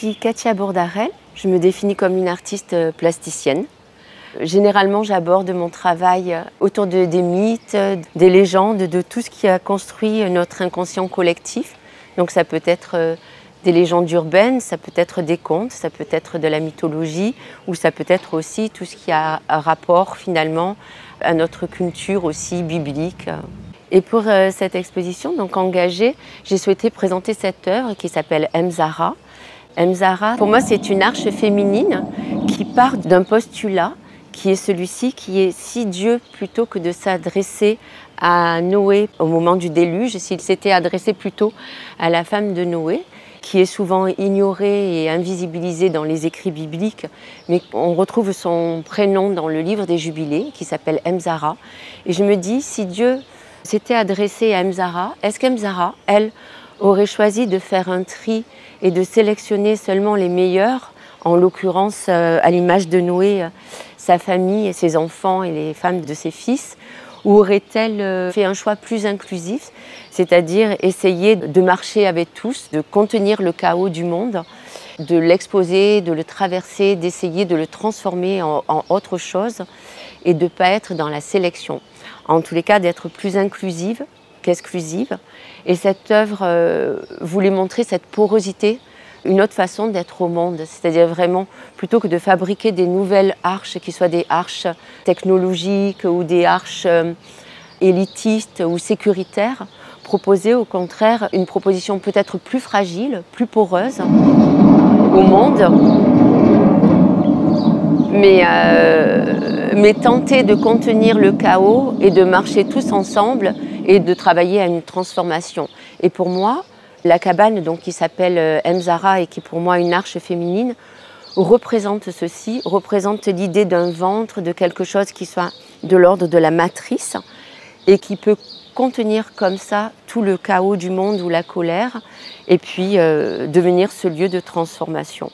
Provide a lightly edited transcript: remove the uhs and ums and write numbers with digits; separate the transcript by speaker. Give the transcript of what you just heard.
Speaker 1: suis Katia Bourdarel, je me définis comme une artiste plasticienne. Généralement, j'aborde mon travail autour des mythes, des légendes, de tout ce qui a construit notre inconscient collectif. Donc ça peut être des légendes urbaines, ça peut être des contes, ça peut être de la mythologie, ou ça peut être aussi tout ce qui a un rapport finalement à notre culture aussi biblique. Et pour cette exposition donc engagée, j'ai souhaité présenter cette œuvre qui s'appelle Mzara. Mzara, pour moi, c'est une arche féminine qui part d'un postulat qui est celui-ci, qui est si Dieu, plutôt que de s'adresser à Noé au moment du déluge, s'il s'était adressé plutôt à la femme de Noé, qui est souvent ignorée et invisibilisée dans les écrits bibliques, mais on retrouve son prénom dans le livre des Jubilés, qui s'appelle Mzara. Et je me dis, si Dieu s'était adressé à Mzara, est-ce qu'Mzara, elle, aurait choisi de faire un tri et de sélectionner seulement les meilleurs, en l'occurrence à l'image de Noé, sa famille et ses enfants et les femmes de ses fils, ou aurait-elle fait un choix plus inclusif, c'est-à-dire essayer de marcher avec tous, de contenir le chaos du monde, de l'exposer, de le traverser, d'essayer de le transformer en autre chose et de ne pas être dans la sélection. En tous les cas, d'être plus inclusive qu'exclusive. Et cette œuvre voulait montrer cette porosité, une autre façon d'être au monde, c'est-à-dire vraiment, plutôt que de fabriquer des nouvelles arches, qui soient des arches technologiques ou des arches élitistes ou sécuritaires, proposer au contraire une proposition peut-être plus fragile, plus poreuse au monde, mais tenter de contenir le chaos et de marcher tous ensemble et de travailler à une transformation. Et pour moi, la cabane donc, qui s'appelle Mzara et qui est pour moi une arche féminine, représente ceci, représente l'idée d'un ventre, de quelque chose qui soit de l'ordre de la matrice et qui peut contenir comme ça tout le chaos du monde ou la colère et puis devenir ce lieu de transformation.